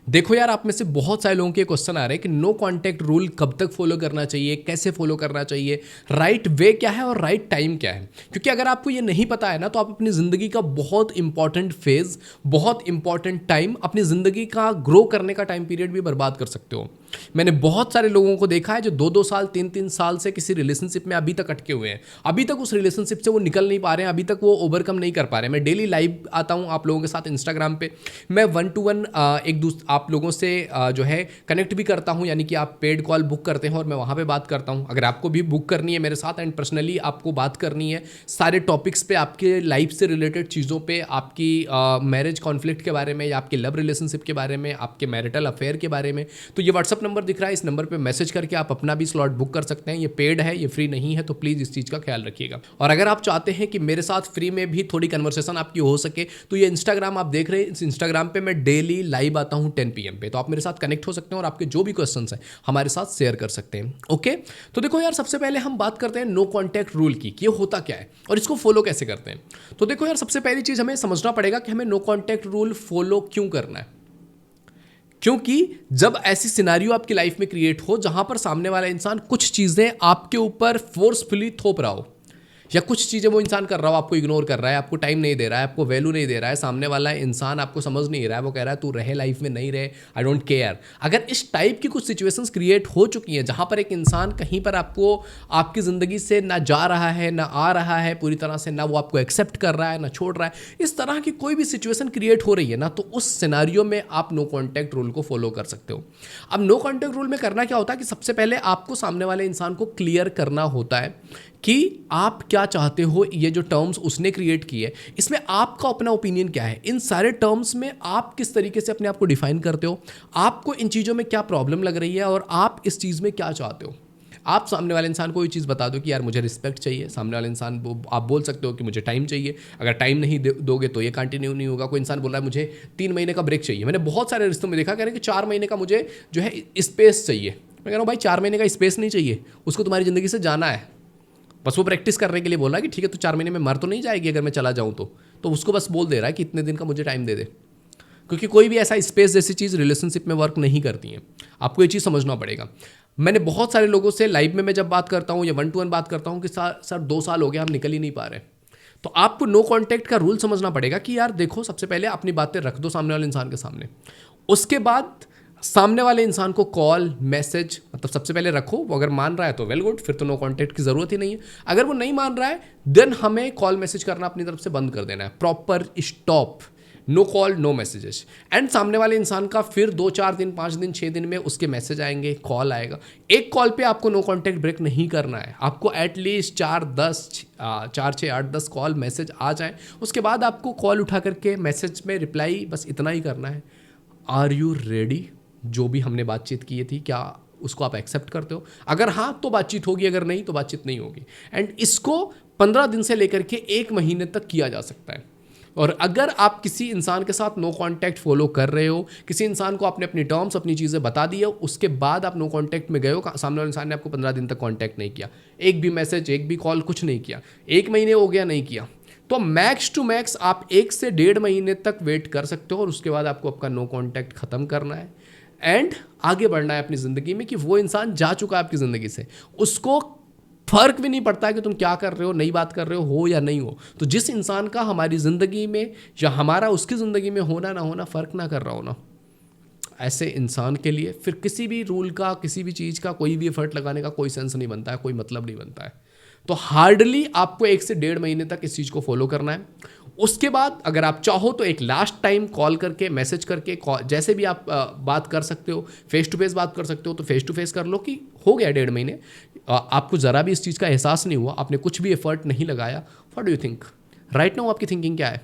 देखो यार, आप में से बहुत सारे लोगों के क्वेश्चन आ रहे हैं कि नो कांटेक्ट रूल कब तक फॉलो करना चाहिए, कैसे फॉलो करना चाहिए, राइट वे क्या है और राइट टाइम क्या है। क्योंकि अगर आपको ये नहीं पता है ना, तो आप अपनी ज़िंदगी का बहुत इंपॉर्टेंट फेज, बहुत इंपॉर्टेंट टाइम, अपनी ज़िंदगी का ग्रो करने का टाइम पीरियड भी बर्बाद कर सकते हो। मैंने बहुत सारे लोगों को देखा है जो 2-2 साल 3-3 साल से किसी रिलेशनशिप में अभी तक अटके हुए हैं, अभी तक उस रिलेशनशिप से वो निकल नहीं पा रहे हैं, अभी तक वो ओवरकम नहीं कर पा रहे हैं। मैं डेली लाइव आता हूँ आप लोगों के साथ इंस्टाग्राम पे, मैं 1-to-1 आप लोगों से जो है कनेक्ट भी करता हूँ, यानी कि आप पेड कॉल बुक करते हैं और मैं वहाँ पे बात करता हूँ। अगर आपको भी बुक करनी है मेरे साथ एंड पर्सनली आपको बात करनी है सारे टॉपिक्स पे, आपके लाइफ से रिलेटेड चीज़ों पे, आपकी मैरिज कॉन्फ्लिक्ट के बारे में या आपके लव रिलेशनशिप के बारे में, आपके मैरिटल अफेयर के बारे में, तो ये व्हाट्सअप नंबर दिख रहा है, इस नंबर पे मैसेज करके आप अपना भी स्लॉट बुक कर सकते हैं। ये पेड है, ये फ्री नहीं है, तो प्लीज़ इस चीज़ का ख्याल रखिएगा। और अगर आप चाहते हैं कि मेरे साथ फ्री में भी थोड़ी कन्वर्सेशन आपकी हो सके, तो ये इंस्टाग्राम आप देख रहे हैं, इस इंस्टाग्राम पे मैं डेली लाइव आता हूँ 10 PM पे, तो आप मेरे साथ कनेक्ट हो सकते हैं और आपके जो भी क्वेश्चन हैं हमारे साथ शेयर कर सकते हैं। ओके, तो देखो यार, सबसे पहले हम बात करते हैं नो कॉन्टैक्ट रूल की, कि ये होता क्या है और इसको फॉलो कैसे करते हैं। तो देखो यार, सबसे पहली चीज़ हमें समझना पड़ेगा कि हमें नो कॉन्टैक्ट रूल फॉलो क्यों करना है। क्योंकि जब ऐसी सिनारियो आपकी लाइफ में क्रिएट हो जहां पर सामने वाला इंसान कुछ चीज़ें आपके ऊपर फोर्सफुली थोप रहा हो, या कुछ चीज़ें वो इंसान कर रहा हो, आपको इग्नोर कर रहा है, आपको टाइम नहीं दे रहा है, आपको वैल्यू नहीं दे रहा है, सामने वाला इंसान आपको समझ नहीं रहा है, वो कह रहा है तू रहे लाइफ में, नहीं रहे आई डोंट केयर। अगर इस टाइप की कुछ सिचुएशंस क्रिएट हो चुकी हैं जहां पर एक इंसान कहीं पर आपको आपकी ज़िंदगी से ना जा रहा है ना आ रहा है पूरी तरह से, ना वो आपको एक्सेप्ट कर रहा है ना छोड़ रहा है, इस तरह की कोई भी सिचुएशन क्रिएट हो रही है ना, तो उस सिनारियो में आप नो कॉन्टैक्ट रूल को फॉलो कर सकते हो। अब नो कॉन्टैक्ट रूल में करना क्या होता है कि सबसे पहले आपको सामने वाले इंसान को क्लियर करना होता है कि आप क्या चाहते हो। ये जो टर्म्स उसने क्रिएट की है, इसमें आपका अपना ओपिनियन क्या है, इन सारे टर्म्स में आप किस तरीके से अपने आप को डिफाइन करते हो, आपको इन चीज़ों में क्या प्रॉब्लम लग रही है और आप इस चीज़ में क्या चाहते हो। आप सामने वाले इंसान को ये चीज़ बता दो कि यार मुझे रिस्पेक्ट चाहिए, सामने वाले इंसान आप बोल सकते हो कि मुझे टाइम चाहिए, अगर टाइम नहीं दोगे तो ये कंटिन्यू नहीं होगा। कोई इंसान बोल रहा है मुझे 3 महीने का ब्रेक चाहिए, मैंने बहुत सारे रिश्तों में देखा कह रहे हैं कि 4 महीने का मुझे जो है स्पेस चाहिए। मैं कह रहा हूँ भाई 4 महीने का स्पेस नहीं चाहिए, उसको तुम्हारी ज़िंदगी से जाना है, बस वो प्रैक्टिस करने के लिए बोल रहा है कि ठीक है तो 4 महीने में मर तो नहीं जाएगी अगर मैं चला जाऊँ तो उसको बस बोल दे रहा है कि इतने दिन का मुझे टाइम दे दे। क्योंकि कोई भी ऐसा स्पेस जैसी चीज़ रिलेशनशिप में वर्क नहीं करती है, आपको ये चीज़ समझना पड़ेगा। मैंने बहुत सारे लोगों से लाइव में मैं जब बात करता हूँ या 1-to-1 बात करता हूँ कि सर 2 साल हो गए हम निकल ही नहीं पा रहे, तो आपको नो कॉन्टैक्ट का रूल समझना पड़ेगा कि यार देखो, सबसे पहले अपनी बातें रख दो सामने वाले इंसान के सामने, उसके बाद सामने वाले इंसान को कॉल मैसेज, मतलब सबसे पहले रखो, वो अगर मान रहा है तो वेल गुड, फिर तो नो कॉन्टैक्ट की ज़रूरत ही नहीं है। अगर वो नहीं मान रहा है देन हमें कॉल मैसेज करना अपनी तरफ से बंद कर देना है, proper stop, no call no messages. And सामने वाले इंसान का फिर 2-4 दिन 5 दिन 6 दिन में उसके मैसेज आएंगे, कॉल आएगा। एक कॉल पे आपको नो कॉन्टैक्ट ब्रेक नहीं करना है, आपको एटलीस्ट 4-6-8-10 कॉल मैसेज आ जाए, उसके बाद आपको कॉल उठा करके मैसेज में रिप्लाई बस इतना ही करना है, आर यू रेडी, जो भी हमने बातचीत की थी क्या उसको आप एक्सेप्ट करते हो। अगर हाँ तो बातचीत होगी, अगर नहीं तो बातचीत नहीं होगी। एंड इसको 15 दिन से लेकर के 1 महीने तक किया जा सकता है। और अगर आप किसी इंसान के साथ नो कांटेक्ट फॉलो कर रहे हो, किसी इंसान को आपने अपनी टर्म्स अपनी चीज़ें बता दी है, उसके बाद आप नो कांटेक्ट में गए हो, सामने वाले इंसान ने आपको 15 दिन तक कांटेक्ट नहीं किया, एक भी मैसेज एक भी कॉल कुछ नहीं किया, 1 महीने हो गया नहीं किया, तो मैक्स टू मैक्स आप 1 से 1.5 महीने तक वेट कर सकते हो और उसके बाद आपको आपका नो कांटेक्ट ख़त्म करना है एंड आगे बढ़ना है अपनी ज़िंदगी में। कि वो इंसान जा चुका है आपकी ज़िंदगी से, उसको फर्क भी नहीं पड़ता कि तुम क्या कर रहे हो, नई बात कर रहे हो या नहीं हो। तो जिस इंसान का हमारी ज़िंदगी में या हमारा उसकी ज़िंदगी में होना ना होना फ़र्क ना कर रहा हो ना, ऐसे इंसान के लिए फिर किसी भी रूल का, किसी भी चीज़ का, कोई भी एफर्ट लगाने का कोई सेंस नहीं बनता है, कोई मतलब नहीं बनता है। तो हार्डली आपको 1 से 1.5 महीने तक इस चीज़ को फॉलो करना है। उसके बाद अगर आप चाहो तो एक लास्ट टाइम कॉल करके, मैसेज करके, जैसे भी आप बात कर सकते हो, फेस टू फेस बात कर सकते हो तो फेस टू फेस कर लो कि हो गया 1.5 महीने, आपको ज़रा भी इस चीज़ का एहसास नहीं हुआ, आपने कुछ भी एफर्ट नहीं लगाया। What do you think right now, आपकी थिंकिंग क्या है?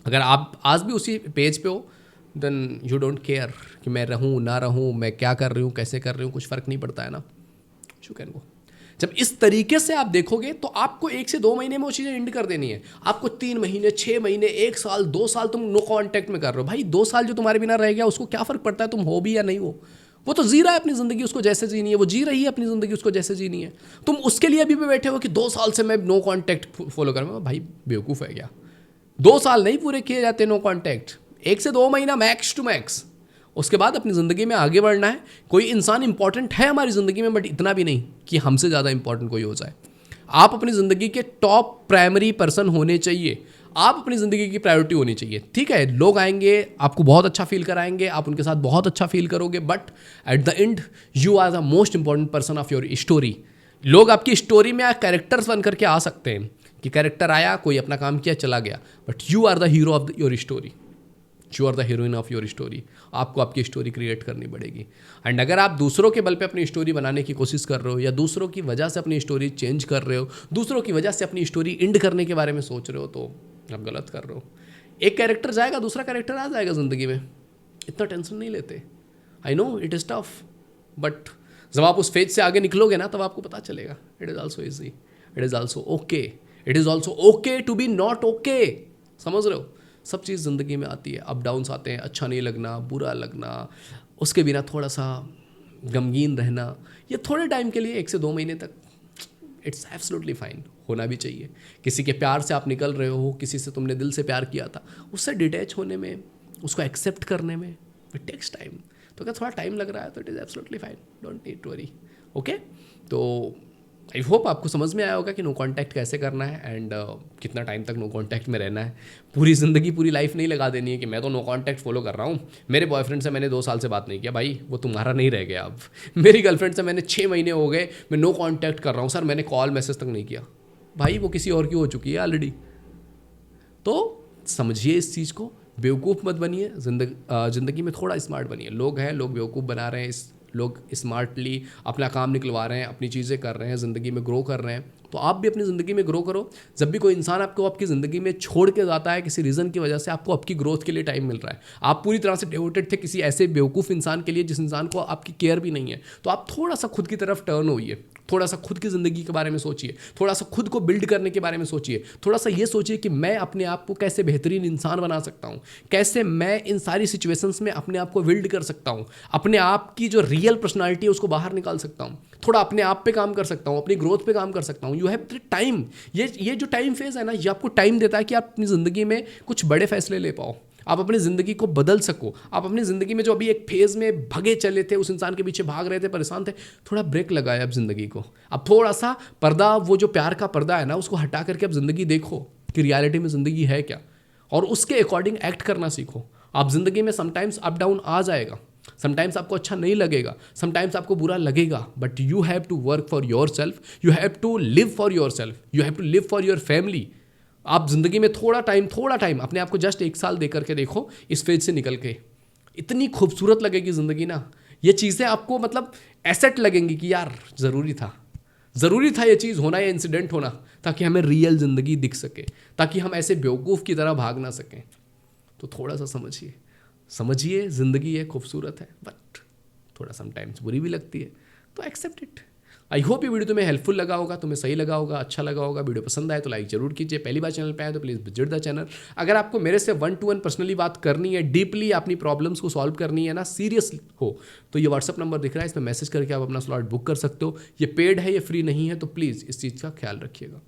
अगर आप आज भी उसी पेज पे हो देन यू डोंट केयर कि मैं रहूँ ना रहूँ, मैं क्या कर रही हूँ, कैसे कर रही हूँ, कुछ फ़र्क नहीं पड़ता है ना, यू कैन गो। जब इस तरीके से आप देखोगे तो आपको 1 से 2 महीने में वो चीज़ें एंड कर देनी है। आपको 3 महीने 6 महीने 1 साल 2 साल तुम नो कांटेक्ट में कर रहे हो, भाई 2 साल जो तुम्हारे बिना रह गया उसको क्या फ़र्क पड़ता है तुम हो भी या नहीं हो। वो तो जी रहा है अपनी ज़िंदगी, उसको जैसे जीनी है, वो जी रही है अपनी ज़िंदगी, उसको जैसे जीनी है। तुम उसके लिए अभी भी बैठे हो कि 2 साल से मैं नो कांटेक्ट फॉलो करूँगा, भाई बेवकूफ़ है क्या? 2 साल नहीं पूरे किए जाते नो कांटेक्ट, 1 से 2 महीना मैक्स टू मैक्स। उसके बाद अपनी ज़िंदगी में आगे बढ़ना है। कोई इंसान इंपॉर्टेंट है हमारी ज़िंदगी में, बट इतना भी नहीं कि हमसे ज़्यादा इंपॉर्टेंट कोई हो जाए। आप अपनी ज़िंदगी के टॉप प्राइमरी पर्सन होने चाहिए। आप अपनी ज़िंदगी की प्रायोरिटी होनी चाहिए। ठीक है, लोग आएंगे, आपको बहुत अच्छा फील कराएंगे, आप उनके साथ बहुत अच्छा फील करोगे, but at the end you are the most important person of your story. लोग आपकी स्टोरी में कैरेक्टर्स बन करके आ सकते हैं कि कैरेक्टर आया, कोई अपना काम किया, चला गया, but you are the hero of your story, you are the heroine of your story. आपको आपकी स्टोरी क्रिएट करनी पड़ेगी। एंड अगर आप दूसरों के बल पे अपनी स्टोरी बनाने की कोशिश कर रहे हो, या दूसरों की वजह से अपनी स्टोरी चेंज कर रहे हो, दूसरों की वजह से अपनी स्टोरी एंड करने के बारे में सोच रहे हो, तो आप गलत कर रहे हो। एक कैरेक्टर जाएगा, दूसरा कैरेक्टर आ जाएगा ज़िंदगी में, इतना टेंशन नहीं लेते। I know it is tough, but जब आप उस फेज से आगे निकलोगे ना, तब आपको पता चलेगा it is also easy, it is also okay, it is also okay to be not okay. समझ रहे हो? सब चीज़ ज़िंदगी में आती है, अप डाउन्स आते हैं, अच्छा नहीं लगना, बुरा लगना, उसके बिना थोड़ा सा गमगीन रहना, ये थोड़े टाइम के लिए 1 से 2 महीने तक, इट्स एब्सोल्युटली फाइन, होना भी चाहिए। किसी के प्यार से आप निकल रहे हो, किसी से तुमने दिल से प्यार किया था, उससे डिटैच होने में, उसको एक्सेप्ट करने में इट टेक्स टाइम। तो अगर थोड़ा टाइम लग रहा है तो it is absolutely fine, don't need to worry. Okay, तो आई होप आपको समझ में आया होगा कि नो कांटेक्ट कैसे करना है एंड कितना टाइम तक नो कांटेक्ट में रहना है। पूरी ज़िंदगी, पूरी लाइफ नहीं लगा देनी है कि मैं तो नो कांटेक्ट फॉलो कर रहा हूँ, मेरे बॉयफ्रेंड से मैंने 2 साल से बात नहीं किया, भाई वो तुम्हारा नहीं रह गया अब। मेरी गर्लफ्रेंड से मैंने 6 महीने हो गए, मैं नो कांटेक्ट कर रहा हूँ, सर मैंने कॉल मैसेज तक नहीं किया, भाई वो किसी और की हो चुकी है ऑलरेडी। तो समझिए इस चीज़ को, बेवकूफ़ मत बनिए, ज़िंदगी में थोड़ा स्मार्ट बनिए। लोग हैं, लोग बेवकूफ़ बना रहे हैं, लोग स्मार्टली अपना काम निकलवा रहे हैं, अपनी चीज़ें कर रहे हैं, ज़िंदगी में ग्रो कर रहे हैं, तो आप भी अपनी ज़िंदगी में ग्रो करो। जब भी कोई इंसान आपको आपकी ज़िंदगी में छोड़ के जाता है किसी रीज़न की वजह से, आपको आपकी ग्रोथ के लिए टाइम मिल रहा है, आप पूरी तरह से डिवोटेड थे किसी ऐसे बेवकूफ़ इंसान के लिए जिस इंसान को आपकी केयर भी नहीं है, तो आप थोड़ा सा खुद की तरफ टर्न होइए, थोड़ा सा खुद की ज़िंदगी के बारे में सोचिए, थोड़ा सा खुद को बिल्ड करने के बारे में सोचिए, थोड़ा सा ये सोचिए कि मैं अपने आप को कैसे बेहतरीन इंसान बना सकता हूँ, कैसे मैं इन सारी सिचुएशंस में अपने आप को बिल्ड कर सकता हूँ, अपने आप की जो रियल पर्सनालिटी है उसको बाहर निकाल सकता हूँ, थोड़ा अपने आप पे काम कर सकता हूँ, अपनी ग्रोथ पे काम कर सकता हूँ। यू हैव टाइम, ये जो टाइम फेज है ना, ये आपको टाइम देता है कि आप अपनी ज़िंदगी में कुछ बड़े फैसले ले पाओ, आप अपनी ज़िंदगी को बदल सको। आप अपनी ज़िंदगी में जो अभी एक फेज़ में भगे चले थे, उस इंसान के पीछे भाग रहे थे, परेशान थे, थोड़ा ब्रेक लगाए अब ज़िंदगी को। अब थोड़ा सा पर्दा, वो जो प्यार का पर्दा है ना, उसको हटा करके अब ज़िंदगी देखो कि रियलिटी में ज़िंदगी है क्या, और उसके अकॉर्डिंग एक्ट करना सीखो। आप ज़िंदगी में समटाइम्स अप डाउन आ जाएगा, समटाइम्स आपको अच्छा नहीं लगेगा, समटाइम्स आपको बुरा लगेगा, but you have to work for your self, you have to live for your self, you have to live for your family. आप ज़िंदगी में थोड़ा टाइम अपने आप को जस्ट 1 साल दे करके देखो, इस फेज से निकल के इतनी खूबसूरत लगेगी ज़िंदगी ना, ये चीज़ें आपको मतलब एसेट लगेंगी कि यार ज़रूरी था ये चीज़ होना, ये इंसिडेंट होना, ताकि हमें रियल ज़िंदगी दिख सके, ताकि हम ऐसे बेवकूफ़ की तरह भाग ना सकें। तो थोड़ा सा समझिए ज़िंदगी है, खूबसूरत है, बट थोड़ा समटाइम्स बुरी भी लगती है, तो एक्सेप्ट इट। आई होप ये वीडियो तुम्हें हेल्पफुल लगा होगा, तुम्हें सही लगा होगा, अच्छा लगा होगा। वीडियो पसंद आए तो लाइक जरूर कीजिए। पहली बार चैनल पे आए तो प्लीज़ विजिट द चैनल। अगर आपको मेरे से 1 to 1 पर्सनली बात करनी है, डीपली अपनी प्रॉब्लम्स को सॉल्व करनी है ना, सीरियस हो, तो ये व्हाट्सअप नंबर दिख रहा है, इस पर मैसेज करके आप अपना स्लॉट बुक कर सकते हो। ये पेड है, ये फ्री नहीं है, तो प्लीज़ इस चीज़ का ख्याल रखिएगा।